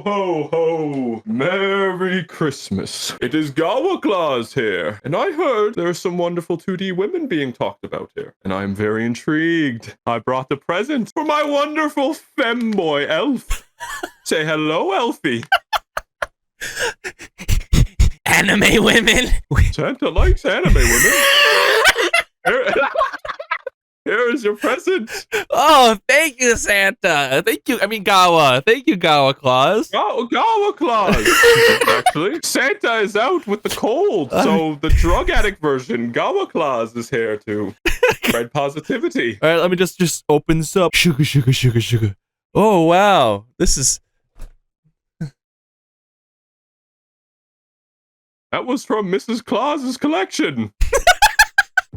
ho, ho! Merry Christmas. It is Gawa Claus here, and I heard there are some wonderful 2D women being talked about here, and I am very intrigued. I brought a present for my wonderful femboy elf. Say hello, Elfie. Anime women. Santa likes anime women. Here is your present. Oh, thank you, Santa. Thank you. I mean, Gawa. Thank you, Gawa Claus. Gawa Claus. Actually, Santa is out with the cold, so the drug addict version, Gawa Claus, is here to spread positivity. All right, let me just open this up. Sugar, sugar, sugar, sugar. Oh, wow. This is... That was from Mrs. Claus's collection.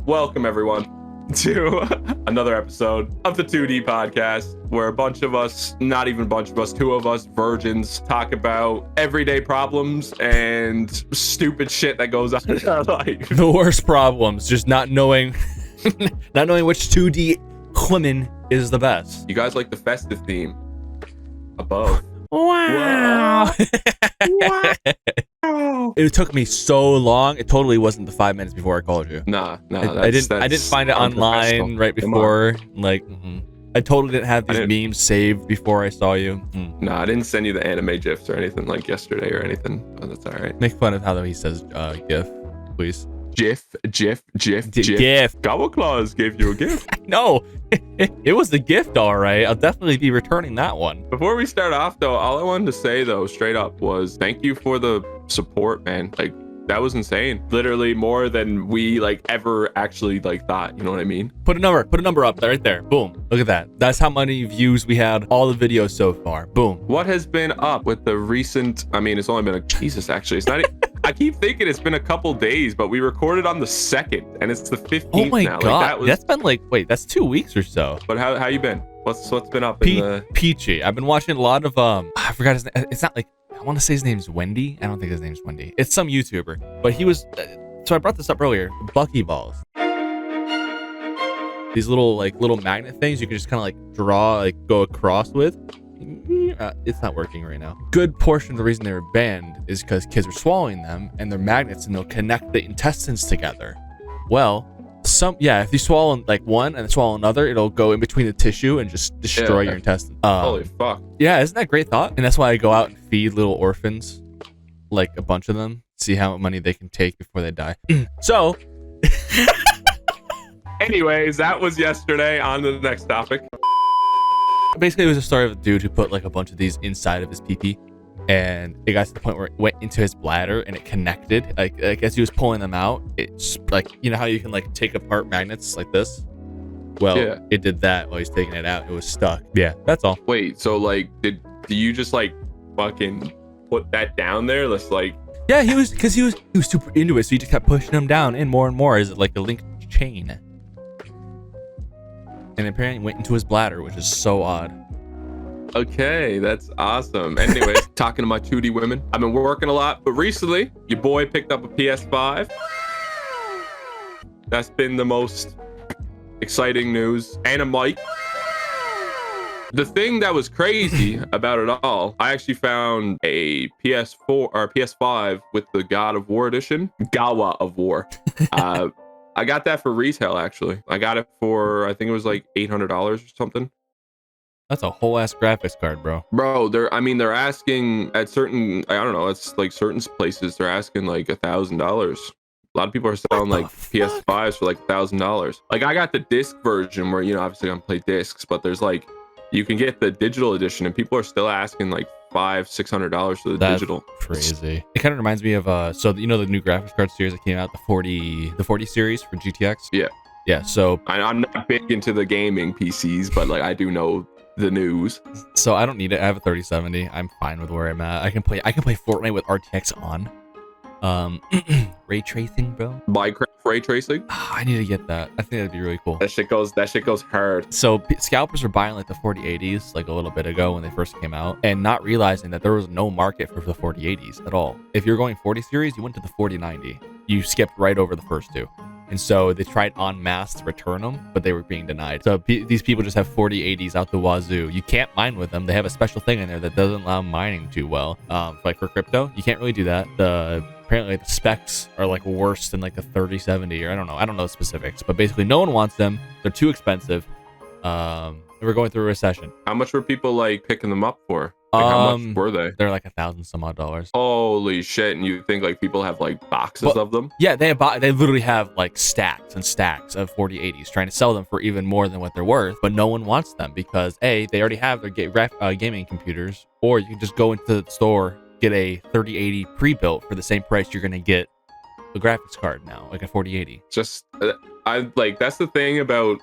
Welcome, everyone, to another episode of the 2D podcast, where a bunch of us, not even a bunch of us, two of us virgins, talk about everyday problems and stupid shit that goes on in our life. The worst problems, just not knowing not knowing which 2D woman is the best. You guys like the festive theme above. Wow. Wow. It took me so long. It totally wasn't the 5 minutes before I called you. Nah. I didn't find it online right before. Like, I totally didn't have these memes saved before I saw you. Nah, I didn't send you the anime gifs or anything like yesterday or anything. Oh, that's all right. Make fun of how he says GIF, please. GIF. Gift. Gawa Claus gave you a gift. No, it was the gift, all right. I'll definitely be returning that one. Before we start off, though, all I wanted to say, though, straight up, was thank you for the support, man. Like, that was insane. Literally more than we like ever actually like thought. You know what I mean? Put a number up there, right there. Boom. Look at that. That's how many views we had all the videos so far. Boom. What has been up with the recent? I mean, it's only been Jesus. Actually, it's not. I keep thinking it's been a couple days, but we recorded on the 2nd, and it's the 15th. Oh my now. god, Like, that's been like, wait, that's 2 weeks or so. But how you been? What's been up in the Peachy? I've been watching a lot of I forgot his name. It's not like, I want to say his name's Wendy. I don't think his name's Wendy. It's some YouTuber, but he was. So I brought this up earlier. Buckyballs. These little magnet things you can just kind of like draw, like go across with. It's not working right now. Good portion of the reason they were banned is because kids were swallowing them and they're magnets and they'll connect the intestines together. Well, if you swallow like one and swallow another, it'll go in between the tissue and just destroy your intestines. Holy fuck. Yeah, isn't that a great thought? And that's why I go out and feed little orphans, like a bunch of them, see how much money they can take before they die. So, anyways, that was yesterday. On to the next topic. Basically, it was a story of a dude who put like a bunch of these inside of his pee-pee, and it got to the point where it went into his bladder and it connected. Like as he was pulling them out, it's like, you know how you can like take apart magnets like this? Well, yeah. It did that while he's taking it out. It was stuck. Yeah, that's all. Wait, so like, do you just like fucking put that down there? Let's like. Yeah, he was super into it, so he just kept pushing them down in more and more as like a linked chain. And apparently went into his bladder, which is so odd. Okay, that's awesome. Anyways, talking to my 2D women, I've been working a lot, but recently your boy picked up a PS5. That's been the most exciting news. And a mic. The thing that was crazy about it all, I actually found a PS4 or PS5 with the God of War edition, Gawa of War. I got that for retail, actually. I got it for, I think it was like $800 or something. That's a whole ass graphics card, bro. Bro, they're asking at certain, I don't know, it's like certain places, they're asking like $1,000. A lot of people are selling like PS5s for like $1,000. Like I got the disc version where, you know, obviously I don't play discs, but there's like, you can get the digital edition and people are still asking like $500-$600 for the digital. Crazy. It kind of reminds me of so you know the new graphics card series that came out, the 40 series for GTX. Yeah. So I'm not big into the gaming PCs, but like I do know the news. So I don't need it. I have a 3070. I'm fine with where I'm at. I can play Fortnite with RTX on. Ray tracing, bro. Minecraft ray tracing. I need to get that. I think that'd be really cool. That shit goes hard. So scalpers were buying like the 4080s like a little bit ago when they first came out, and not realizing that there was no market for the 4080s at all. If you're going 40 series, you went to the 4090. You skipped right over the first two. And so they tried en masse to return them, but they were being denied. So these people just have 4080s out the wazoo. You can't mine with them. They have a special thing in there that doesn't allow mining too well. Like for crypto, you can't really do that. Apparently the specs are like worse than like the 3070, or I don't know the specifics, but basically no one wants them. They're too expensive. We're going through a recession. How much were people like picking them up for? Like, how much were they? They're like $1,000 some odd. Holy shit! And you think like people have like boxes of them? Yeah, they literally have like stacks and stacks of 4080s, trying to sell them for even more than what they're worth. But no one wants them because A, they already have their gaming computers, or you can just go into the store, get a 3080 pre-built for the same price you're gonna get the graphics card now, like a 4080. Just I like that's the thing about,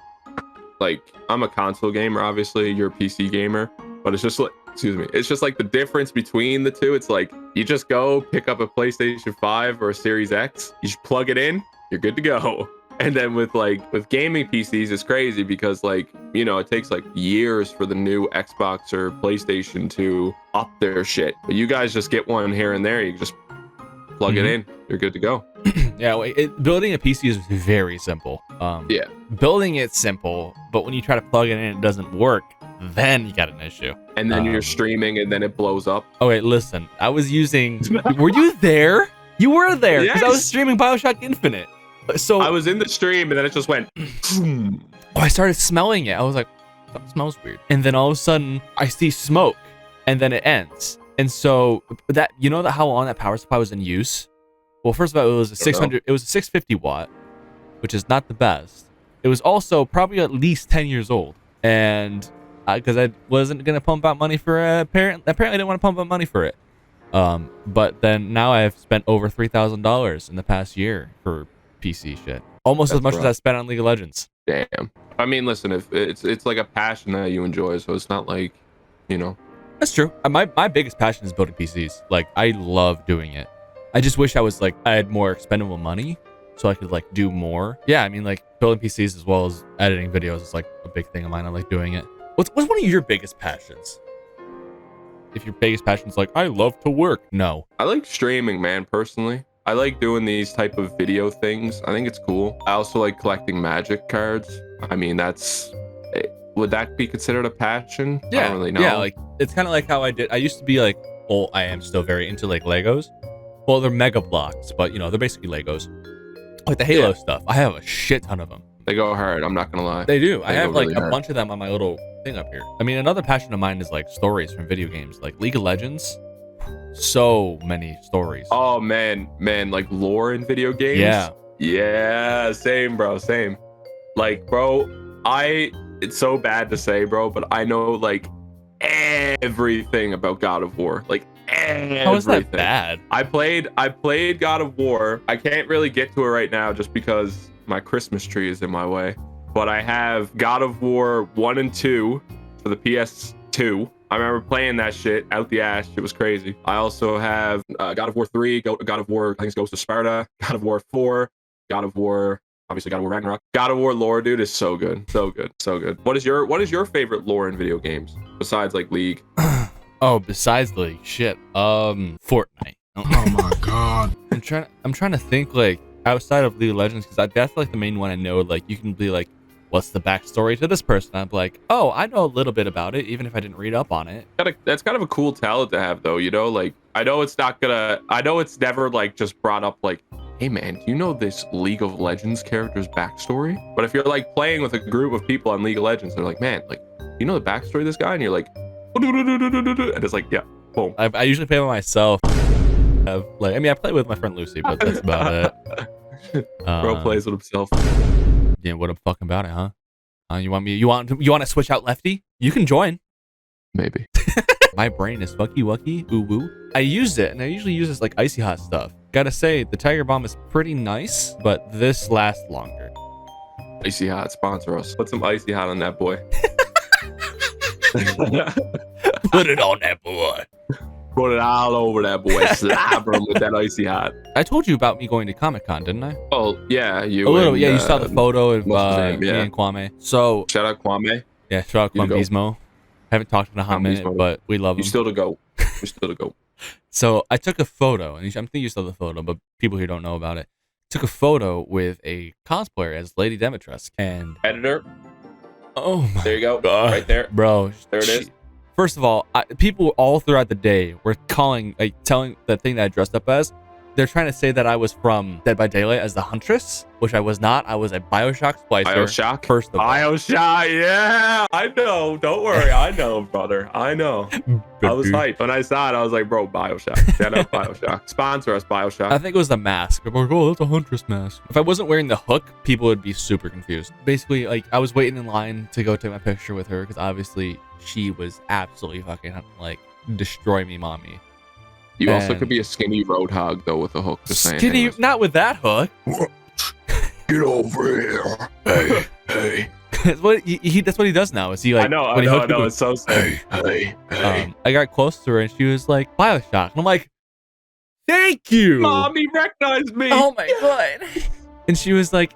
like, I'm a console gamer, obviously you're a PC gamer, but it's just like, it's just like the difference between the two. It's like you just go pick up a PlayStation 5 or a Series X, you just plug it in, you're good to go. And then with gaming PCs, it's crazy because, like, you know, it takes like years for the new Xbox or PlayStation to up their shit. But you guys just get one here and there, you just plug it in, you're good to go. Yeah, building a PC is very simple. Yeah, building it's simple, but when you try to plug it in and it doesn't work, then you got an issue. And then you're streaming and then it blows up. Oh wait, listen, I was using were you there? You were there because I was streaming BioShock Infinite. So I was in the stream and then it just went I started smelling it. I was like, that smells weird. And then all of a sudden I see smoke and then it ends. And so that, you know, that how long that power supply was in use? Well, first of all, it was a 650 watt, which is not the best. It was also probably at least 10 years old. And because I wasn't going to pump out money for it, apparently I didn't want to pump out money for it. But then now I've spent over $3,000 in the past year for PC shit. Almost as much as I spent on League of Legends. Damn. I mean, listen, if it's like a passion that you enjoy, so it's not like, you know. That's true. My biggest passion is building PCs. Like, I love doing it. I just wish I had more expendable money so I could like do more. Yeah, I mean, like building PCs as well as editing videos is like a big thing of mine. I like doing it. What's one of your biggest passions? If your biggest passion is like, I love to work. No. I like streaming, man, personally. I like doing these type of video things. I think it's cool. I also like collecting magic cards. I mean, would that be considered a passion? Yeah. I don't really know. Yeah, like it's kind of like how I used to be like, well, I am still very into like Legos. Well, they're Mega Blocks, but you know, they're basically Legos. Like the Halo stuff. I have a shit ton of them. They go hard, I'm not gonna lie. They do. I have like really a bunch of them on my little thing up here. I mean, another passion of mine is like stories from video games. Like League of Legends. So many stories. Oh man, like lore in video games. Yeah, same, bro, same. Like, bro, it's so bad to say, bro, but I know like everything about God of War. Like everything. How is that bad? I played God of War. I can't really get to it right now just because my Christmas tree is in my way. But I have God of War 1 and 2 for the PS2. I remember playing that shit out the ass. It was crazy. I also have God of War 3, God of War, I think it's Ghost of Sparta, God of War 4, God of War, obviously God of War Ragnarok. God of War lore, dude, is so good. So good. So good. What is your favorite lore in video games besides like League? Oh, besides League, shit. Fortnite. Oh my god. I'm trying to think like outside of League of Legends, because that's like the main one I know. Like you can be like, what's the backstory to this person? I'm like, oh, I know a little bit about it, even if I didn't read up on it. That's kind of a cool talent to have, though. You know, like I know it's never like just brought up like, hey man, do you know this League of Legends character's backstory? But if you're like playing with a group of people on League of Legends, they're like, man, like, you know the backstory of this guy? And you're like, and it's like, yeah, boom. I usually play by myself. I play with my friend Lucy, but that's about it. Bro plays with himself. Yeah, what a fucking about it, huh? You want to switch out Lefty? You can join. Maybe. My brain is fucky wucky, ooh woo. I used it, and I usually use this like icy hot stuff. Gotta say, the Tiger Bomb is pretty nice, but this lasts longer. Icy Hot, sponsor us. Put some Icy Hot on that boy. Put it on that boy. Put it all over that boy. Slap him with that Icy Hot. I told you about me going to Comic-Con, didn't I? Oh, yeah. A little bit. Yeah, you saw the photo of me and Kwame. So, shout out Kwame. Yeah, shout out Kwame Bismo. Haven't talked in a hot minute, but we love him. You still to go. You're still to go. So I took a photo, and I think you saw the photo, but people here don't know about it. took a photo with a cosplayer as Lady Demetress, and Editor. oh my There you go. God, Right there. bro. There it is. First of all, people all throughout the day were telling the thing that I dressed up as. They're trying to say that I was from Dead by Daylight as the Huntress, which I was not. I was a Bioshock splicer. Bioshock. First of all. Bioshock. Yeah, I know. Don't worry. I know, brother. I know. I was hyped when I saw it. I was like, bro, Bioshock. Shout out Bioshock. Sponsor us, Bioshock. I think it was the mask. People were like, oh, that's a Huntress mask. If I wasn't wearing the hook, people would be super confused. Basically, like, I was waiting in line to go take my picture with her because obviously she was absolutely fucking like destroy me, mommy. You also could be a skinny roadhog though with a hook. Just saying. Skinny, Anyways. not with that hook. Get over here. Hey, hey. That's what that's what he does now. Is he like? I know. It's so sad. Hey. I got close to her and she was like Bioshock, and I'm like, thank you. Mommy recognized me. Oh my God. And she was like,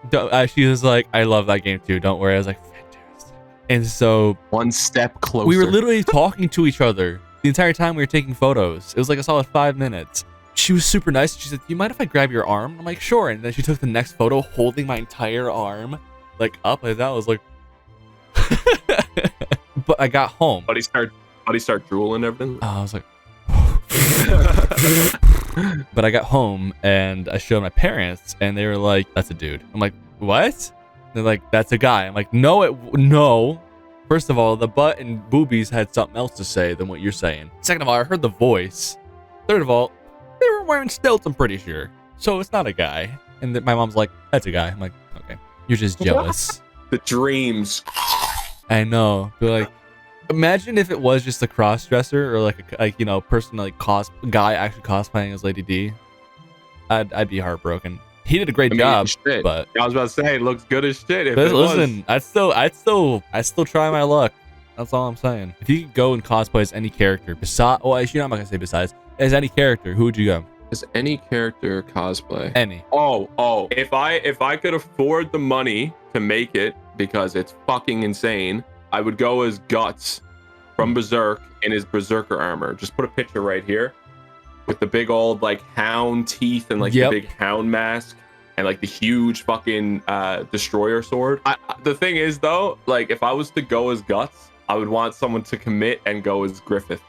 I love that game too. Don't worry. I was like, fantastic. And so one step closer. we were literally talking to each other the entire time we were taking photos. It was like a solid 5 minutes. She was super nice. She said, "You mind if I grab your arm?" I'm like, "Sure." And then she took the next photo holding my entire arm, like up like that. I was like, but I got home. Buddy start drooling and everything. I was like, but I got home and I showed my parents and they were like, "That's a dude." I'm like, "What?" They're like, "That's a guy." I'm like, no. First of all, the butt and boobies had something else to say than what you're saying. Second of all, I heard the voice. Third of all, they were wearing stilts, I'm pretty sure. So it's not a guy. And my mom's like, "That's a guy." I'm like, "Okay, you're just jealous." The dreams. I know. They're like, imagine if it was just a cross dresser or person like guy actually cosplaying as Lady D. I'd be heartbroken. He did a great job, shit. but I was about to say it looks good as shit. If but listen, I'd still try my luck. That's all I'm saying. If you could go and cosplay as any character, besides, well, actually, I'm not gonna say besides, as any character, who would you go? As any character cosplay. Any. Oh. If I could afford the money to make it, because it's fucking insane, I would go as Guts from Berserk in his Berserker armor. Just put a picture right here with the big old like hound teeth and like the big hound mask and like the huge fucking destroyer sword. The thing is though, like if I was to go as Guts, I would want someone to commit and go as Griffith.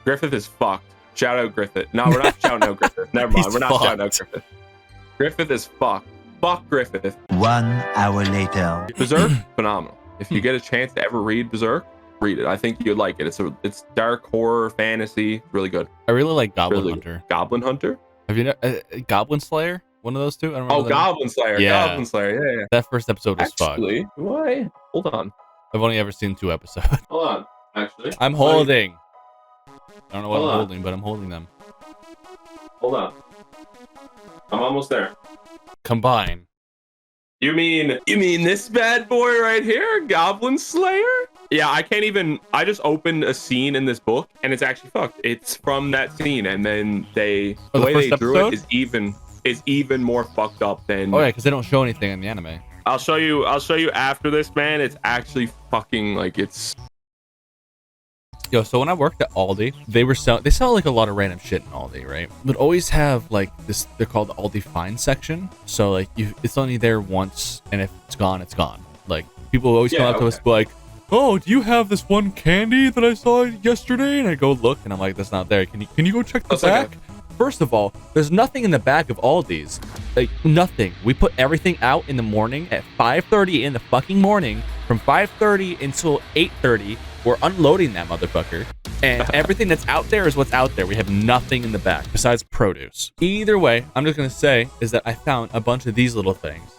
Griffith is fucked. Shout out Griffith. No, we're not shouting out Griffith. Never mind. We're not shouting out Griffith. Griffith is fucked. Fuck Griffith. 1 hour later. Berserk, phenomenal. If you get a chance to ever read Berserk, read it. I think you'd like it. It's dark horror fantasy, really good. I really like Goblin Hunter. Goblin Hunter? Have you know Goblin Slayer? One of those two? I don't remember. Goblin Slayer. Yeah. Goblin Slayer. Yeah. That first episode was Actually, why? Hold on. I've only ever seen 2 episodes. Hold on. Actually, I'm holding. I don't know what Hold I'm on. holding, but I'm holding them. Hold on. I'm almost there. Combine. You mean this bad boy right here, Goblin Slayer? Yeah, I just opened a scene in this book and it's actually fucked. It's from that scene, and then the way they drew it is even more fucked up than. Oh yeah, because they don't show anything in the anime. I'll show you after this, man. It's actually fucking like it's. Yo, so when I worked at Aldi, they sell like a lot of random shit in Aldi, right? But always have like this, they're called the Aldi Find section. So like it's only there once, and if it's gone, it's gone. Like people always come up to us like, "Oh, do you have this one candy that I saw yesterday?" And I go look, and I'm like, "That's not there. Can you go check the back?" First of all, there's nothing in the back of Aldi's. Like nothing. We put everything out in the morning at 5:30 in the fucking morning. From 5:30 until 8:30, we're unloading that motherfucker. And everything that's out there is what's out there. We have nothing in the back besides produce. Either way, I'm just gonna say is that I found a bunch of these little things.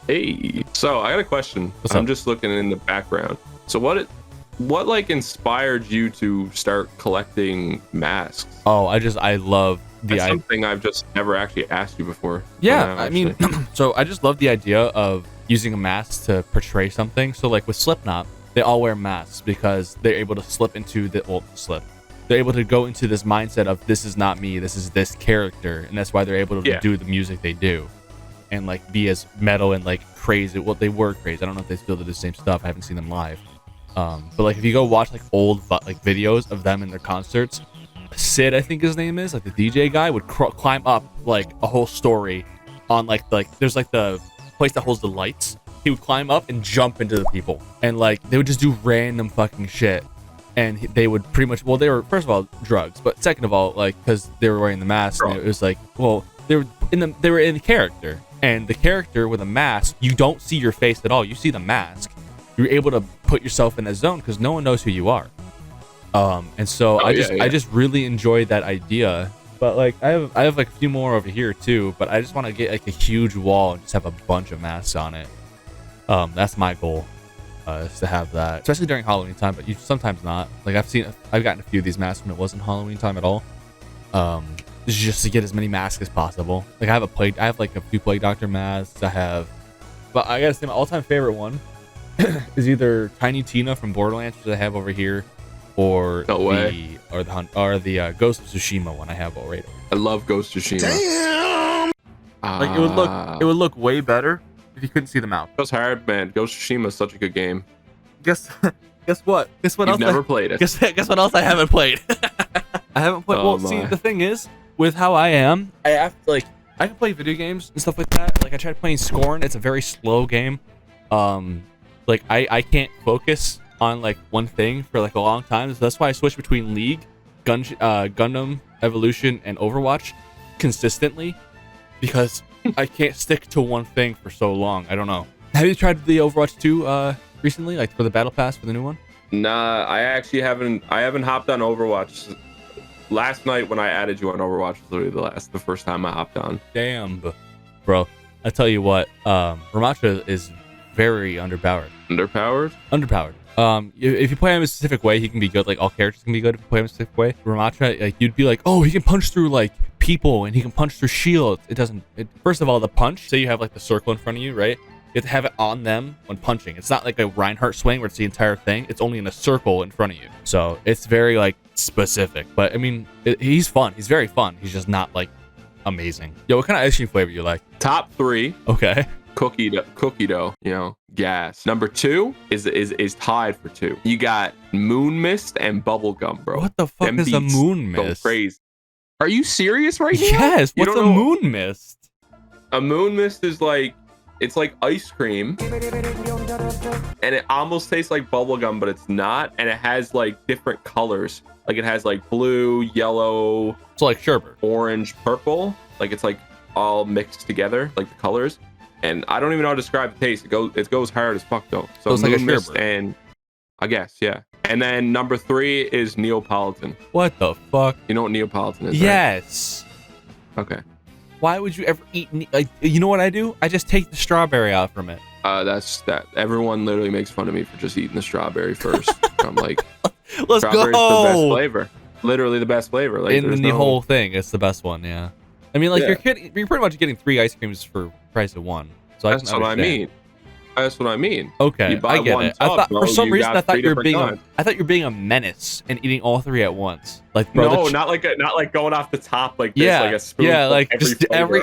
Hey, so I got a question. I'm just looking in the background. So what like inspired you to start collecting masks? Oh, I love That's something I've just never actually asked you before. Yeah, I mean, so I just love the idea of using a mask to portray something. So like with Slipknot, they all wear masks because they're able to slip into they're able to go into this mindset of this is not me, this is this character, and that's why they're able to do the music they do and like be as metal and like crazy. Well, they were crazy. I don't know if they still do the same stuff. I haven't seen them live. But like if you go watch like old like videos of them in their concerts, Sid, I think his name is, like the DJ guy, would climb up like a whole story on like there's like the place that holds the lights. He would climb up and jump into the people, and like they would just do random fucking shit. And they would pretty much, well, they were first of all drugs, but second of all, like because they were wearing the mask, and it was like, well, they were in the character, and the character with a mask, you don't see your face at all. You see the mask. You're able to put yourself in that zone because no one knows who you are. And so I just really enjoyed that idea. But like I have like a few more over here too, but I just want to get like a huge wall and just have a bunch of masks on it. That's my goal, is to have that, especially during Halloween time, but sometimes not. Like I've gotten a few of these masks when it wasn't Halloween time at all. Just to get as many masks as possible. Like I have like a few Plague Doctor masks. But I gotta say my all-time favorite one is either Tiny Tina from Borderlands, which I have over here, or the Ghost of Tsushima one I have already. I love Ghost of Tsushima. Damn. Like it would look way better if you couldn't see the mouth. It was hard, man. Ghost of Tsushima is such a good game. Guess what? You've never played it. Guess what else I haven't played? I haven't played. Oh, see, the thing is, with how I am, I have to, like, I can play video games and stuff like that. Like I tried playing Scorn. It's a very slow game. Like I can't focus on like one thing for like a long time. So that's why I switch between League, Gundam Evolution, and Overwatch consistently, because I can't stick to one thing for so long. I don't know. Have you tried the Overwatch 2 recently, like for the Battle Pass for the new one? Nah, I actually haven't. I haven't hopped on Overwatch. Last night when I added you on Overwatch was literally the first time I hopped on. Damn, bro. I tell you what, Ramatra is very underpowered. Underpowered. If you play him a specific way, he can be good. Like all characters can be good if you play him a specific way. Ramatra, like you'd be like, oh, he can punch through like people and he can punch through shields. First of all, the punch. Say you have like the circle in front of you, right? You have to have it on them when punching. It's not like a Reinhardt swing where it's the entire thing. It's only in a circle in front of you. So it's very like specific. But I mean, he's fun. He's very fun. He's just not like amazing. Yo, what kind of ice cream flavor you like? Top 3. Okay. Cookie dough, gas. Number 2 is tied for 2. You got Moon Mist and Bubblegum, bro. What the fuck Them is a beats Moon go Mist? crazy. Are you serious right now? Yes. What's a Moon Mist? A Moon Mist is like, it's like ice cream, and it almost tastes like bubblegum, but it's not, and it has like different colors. Like it has like blue, yellow, so like sherbet, orange, purple. Like it's like all mixed together, like the colors. And I don't even know how to describe the taste. It goes hard as fuck though. So it's like a Moon Mist, sherbet. and I guess, yeah. And then number 3 is Neapolitan. What the fuck? You know what Neapolitan is? Yes. Right? Okay. Why would you ever eat? Like, you know what I do? I just take the strawberry out from it. That's that. Everyone literally makes fun of me for just eating the strawberry first. I'm like, let's strawberry's go. the best flavor. Literally the best flavor. Like in the whole thing, it's the best one. Yeah. I mean, like you're pretty much getting 3 ice creams for the price of 1. So that's what I mean. That's what I mean. Okay, you buy I get one it. tub, I thought bro, for some reason I thought you were being a menace and eating all 3 at once. Like, bro, no, not like going off the top like this, like a spoon. Yeah, like just every.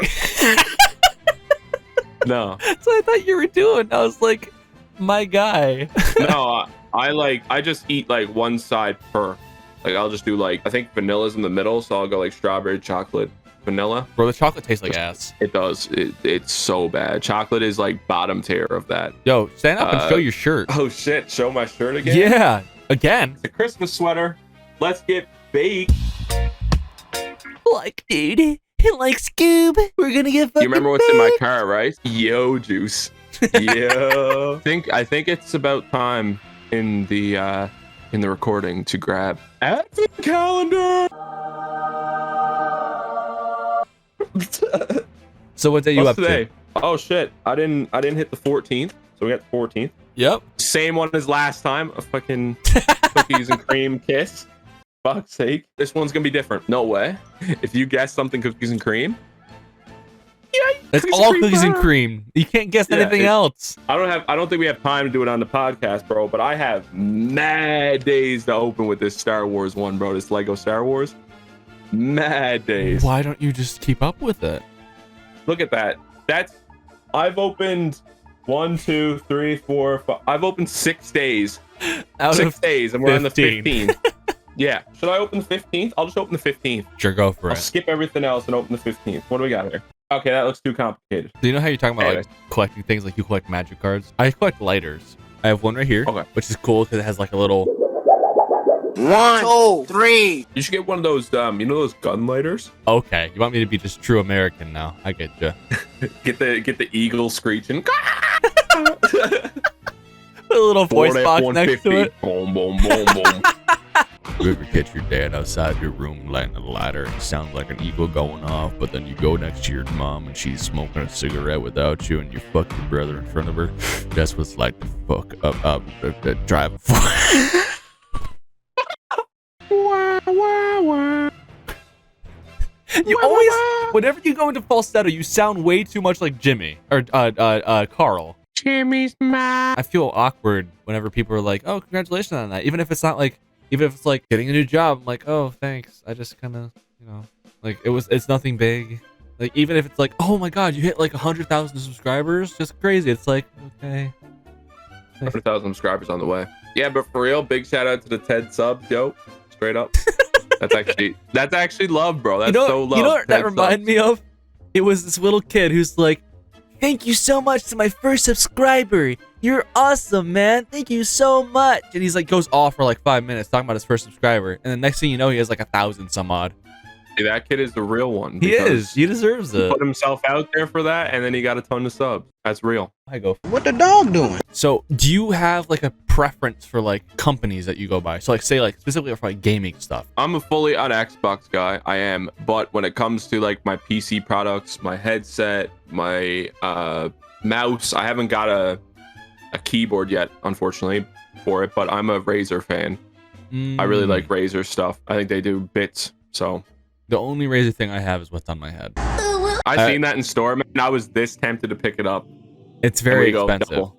No. That's what I thought you were doing. I was like, my guy. No, I just eat like one side per. Like I'll just do like, I think vanilla's in the middle, so I'll go like strawberry, chocolate, vanilla. Bro, the chocolate tastes like ass. It does. It's so bad. Chocolate is like bottom tier of that. Yo, stand up and show your shirt. Oh shit, show my shirt again? Yeah, again. It's a Christmas sweater. Let's get baked. Like, dude, like Scoob. We're gonna get fucking You remember what's in my car, right? Yo juice. Yo. I think it's about time in the recording to grab Advent calendar. So what day you up today? to? Oh shit! I didn't hit the 14th, so we got the 14th. Yep. Same one as last time. A fucking cookies and cream kiss. Fuck's sake! This one's gonna be different. No way. If you guess something cookies and cream, yeah, it's all cookies and cream. You can't guess anything else. I don't think we have time to do it on the podcast, bro. But I have mad days to open with this Star Wars one, bro. This Lego Star Wars. Mad days. Why don't you just keep up with it? Look at that. I've opened 1, 2, 3, 4, 5. I've opened 6 days. Out 6 days, and we're on the 15. 15th. Yeah. Should I open the 15th? I'll just open the 15th. Sure, go for it. I'll skip everything else and open the 15th. What do we got here? Okay, that looks too complicated. So you know how you're talking about Anyways. like collecting things, like you collect magic cards? I collect lighters. I have one right here, Okay. which is cool because it has like a little. 1, 2, 3. You should get one of those, you know those gun lighters? Okay, you want me to be just true American now? I get you. Get the eagle screeching. Put a little voice Ford box next to F-150. it. Boom, boom, boom, boom. You ever catch your dad outside your room lighting a lighter and it sounds like an eagle going off, but then you go next to your mom and she's smoking a cigarette without you and you fuck your brother in front of her? That's what's like to fuck up drive a You always, whenever you go into falsetto, you sound way too much like Jimmy or Carl. Jimmy's mom. I feel awkward whenever people are like, "Oh, congratulations on that," even if it's not like, even if it's like getting a new job. I'm like, "Oh, thanks." I just kind of, like it's nothing big. Like even if it's like, "Oh my God, you hit like 100,000 subscribers," just crazy. It's like, okay. 100,000 subscribers on the way. Yeah, but for real, big shout out to the Ted subs, yo. Straight up. That's actually love, bro. That's so love. You know what that Ted reminded subs. me of? It was this little kid who's like, "Thank you so much to my first subscriber. You're awesome, man. Thank you so much." And he's like goes off for like 5 minutes talking about his first subscriber, and the next thing you know, he has like 1,000 some odd. Hey, that kid is the real one. He because is. He deserves He it. put himself out there for that, and then he got a ton of subs. That's real. I go. What the dog doing? So, do you have like a preference for like companies that you go by? So, like, say like specifically for like gaming stuff. I'm a fully on Xbox guy. I am. But when it comes to like my PC products, my headset, my mouse, I haven't got a keyboard yet, unfortunately, for it. But I'm a Razer fan. I really like Razer stuff. I think they do bits. So The only Razer thing I have is what's on my head. I seen that in store, man. And I was this tempted to pick it up. It's very And expensive.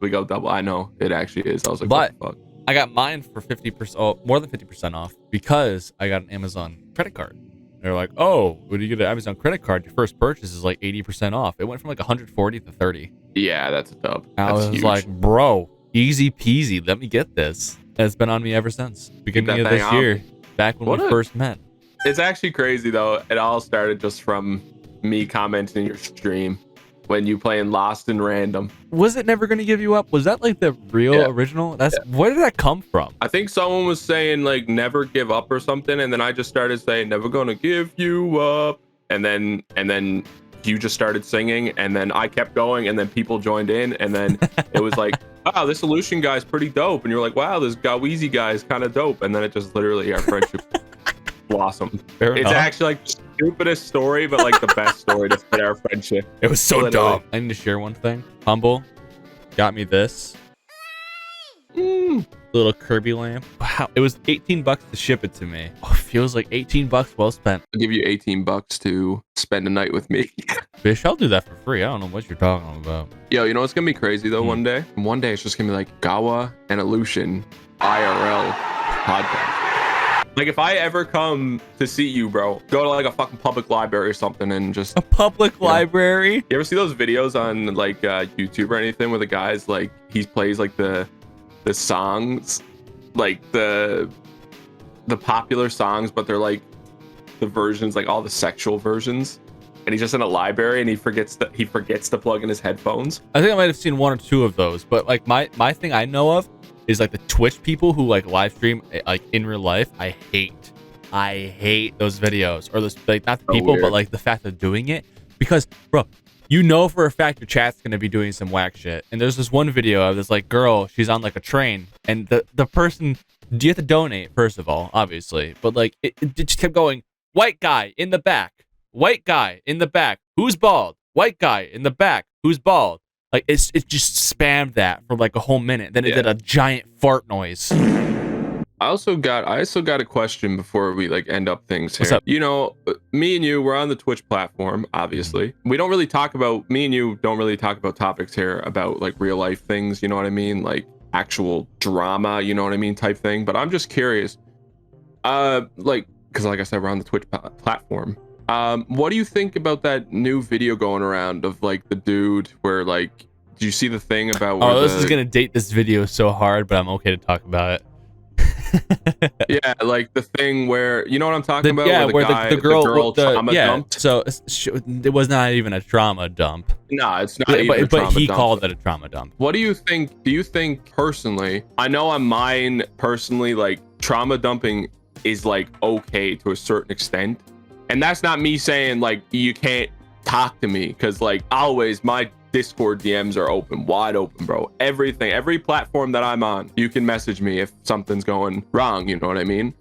We go double. I know it actually is. I was like, But- what the fuck? I got mine for 50%, oh, more than 50% off because I got an Amazon credit card. They're like, "Oh, when you get an Amazon credit card, your first purchase is like 80% off." It went from like 140 to 30. Yeah, that's a dub. And I That's was huge. like, "Bro, easy peasy. Let me get this." And it's been on me ever since beginning that of thing this on. year, back when What we a- first met. It's actually crazy though. It all started just from me commenting in your stream when you playing Lost in Random. Was it never gonna give you up? Was that like the real Yeah. original? Where did that come from? I think someone was saying like never give up or something, and then I just started saying never gonna give you up, and then you just started singing, and then I kept going, and then people joined in, and then it was like, wow, this Illusion guy's pretty dope, and you're like, wow, this Gaweezy guy is kind of dope, and then it just literally our friendship blossomed. Fair It's enough. actually like the stupidest story, but like the best story to fit our friendship. It was so Literally. dumb. I need to share one thing. Humble got me this little Kirby lamp. Wow, it was 18 bucks to ship it to me. Oh, feels like 18 bucks well spent. I'll give you 18 bucks to spend a night with me. Fish, I'll do that for free. I don't know what you're talking about. Yo, you know what's gonna be crazy though? One day it's just gonna be like Gawa and Illusion IRL podcast. Like if I ever come to see you, bro, go to like a fucking public library or something and just A public library? you ever see those videos on like YouTube or anything where the guys like he plays like the songs, like the popular songs, but they're like the versions, like all the sexual versions, and he's just in a library and he forgets to plug in his headphones. I think I might have seen one or two of those, but like my thing I know of is like the Twitch people who like live stream like in real life. I hate those videos, or those like not the So people, weird. but like the fact of doing it. Because bro, you know for a fact your chat's gonna be doing some whack shit. And there's this one video of this like girl, she's on like a train, and the person, you have to donate first of all, obviously, but like it just kept going, white guy in the back, white guy in the back, who's bald, white guy in the back, who's bald. Like it just spammed that for like a whole minute. Then it Yeah. did a giant fart noise. I also got a question before we like end up things here. What's up? You know, me and you, we're on the Twitch platform, obviously. Me and you don't really talk about topics here about like real life things, you know what I mean? Like actual drama, you know what I mean, type thing. But I'm just curious. Like, because like I said, we're on the Twitch platform. What do you think about that new video going around of like the dude where like, did you see the thing about Oh, where this is gonna date this video so hard, but I'm okay to talk about it. Yeah, like the thing where you know what I'm talking about. Yeah, where the girl trauma dumped. So it was not even a trauma dump. No, it's not even a But trauma he dump. called it a trauma dump. What do you think? Do you think personally? I know on mine personally, like trauma dumping is like okay to a certain extent, and that's not me saying like you can't talk to me because like always my Discord DMs are open, wide open, bro. Everything, every platform that I'm on, you can message me if something's going wrong. You know what I mean?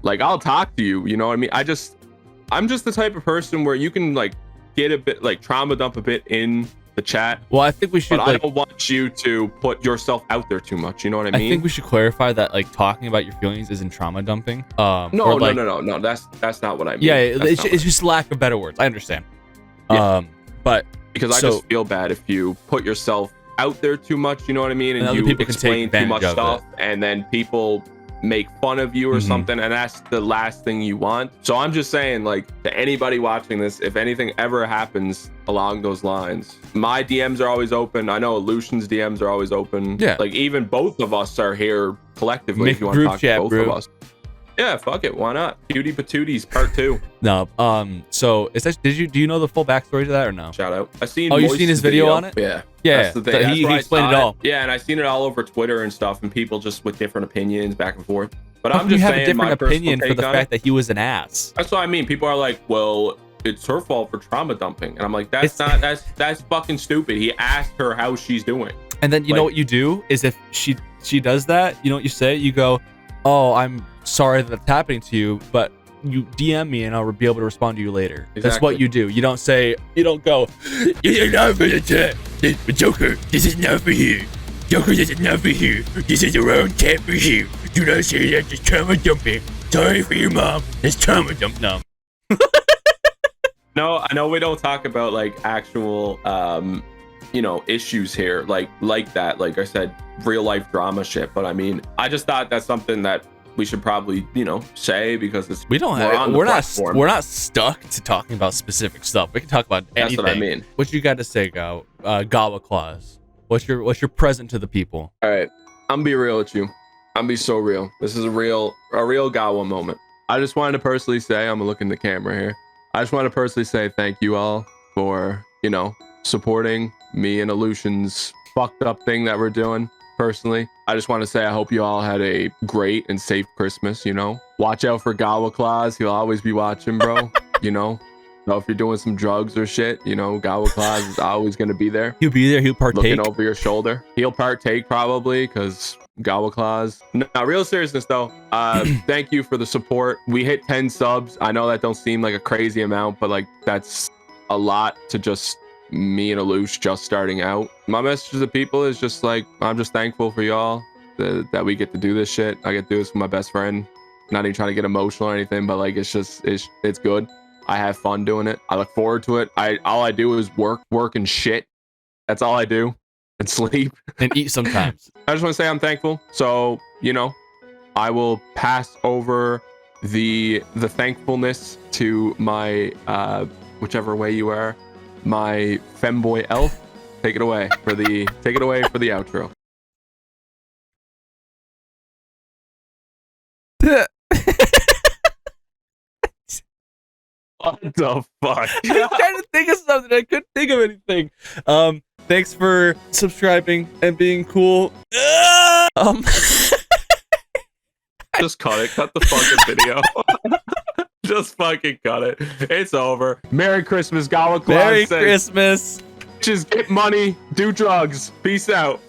Like I'll talk to you. You know what I mean? I'm just the type of person where you can like get a bit like trauma dump a bit in the chat. Well, I think we should. But I don't want you to put yourself out there too much. You know what I mean? I think we should clarify that like talking about your feelings isn't trauma dumping. No. That's not what I mean. Yeah, it's just lack of better words. I understand. Yeah. But because I just feel bad if you put yourself out there too much. You know what I mean? And other you people can explain take too much advantage of stuff, and then people make fun of you or something, and that's the last thing you want. So I'm just saying, like, to anybody watching this, if anything ever happens along those lines, my DMs are always open. I know Lucian's DMs are always open. Yeah, like even both of us are here collectively. Make if you want to talk chat, to both of us, yeah, fuck it, why not? Cutie patooties part 2. No, so is that, do you know the full backstory to that or no? Shout out. I seen. Oh, you've seen his video on it? Yeah. Yeah, that's the thing. he explained it all. Yeah, and I seen it all over Twitter and stuff, and people just with different opinions back and forth. But How I'm can you just have saying a different my personal opinion for take the on fact it. that he was an ass? That's what I mean. People are like, well, it's her fault for trauma dumping, and I'm like, that's fucking stupid. He asked her how she's doing. And then you know what you do is if she does that, you know what you say? You go, "Oh, I'm sorry that that's happening to you, but you DM me and I'll be able to respond to you later." Exactly. That's what you do. You don't go, "This is not for the chat. Joker, this is not for you. Joker, this is not for you. This is the wrong chat for you. Do not say that it's trauma dumping. Sorry for your mom. It's trauma dump." No. No, I know we don't talk about like actual issues here like that, like I said, real life drama shit, but I mean, I just thought that's something that we should probably say because it's we're not stuck to talking about specific stuff. We can talk about anything. That's what I mean. What you got to say, Gawa Claus? What's your present to the people? All right, I'm gonna be real with you. I'm gonna be so real. This is a real Gawa moment. I just wanted to personally say, I'm gonna look in the camera here. I just want to personally say thank you all for, supporting me and Illusion's fucked up thing that we're doing. Personally, I just want to say I hope you all had a great and safe Christmas. Watch out for Gawa Claus. He'll always be watching, bro. So if you're doing some drugs or shit, Gawa Claus is always going to be there. He'll be there. He'll partake. Looking over your shoulder. He'll partake probably because Gawa Claus. No, real seriousness though. Thank you for the support. We hit 10 subs. I know that don't seem like a crazy amount, but like that's a lot to just me and Alush just starting out. My message to the people is just like, I'm just thankful for y'all that we get to do this shit. I get to do this with my best friend. Not even trying to get emotional or anything, but like it's good. I have fun doing it. I look forward to it. All I do is work and shit. That's all I do. And sleep. And eat sometimes. I just want to say I'm thankful. So, I will pass over the thankfulness to my whichever way you are, my femboy elf. Take it away for the outro. What the fuck? I'm trying to think of something. I couldn't think of anything. Thanks for subscribing and being cool. Just cut it. Cut the fucking video. Just fucking cut it. It's over. Merry Christmas, Gawa Claus. Merry Christmas. Just get money, do drugs. Peace out.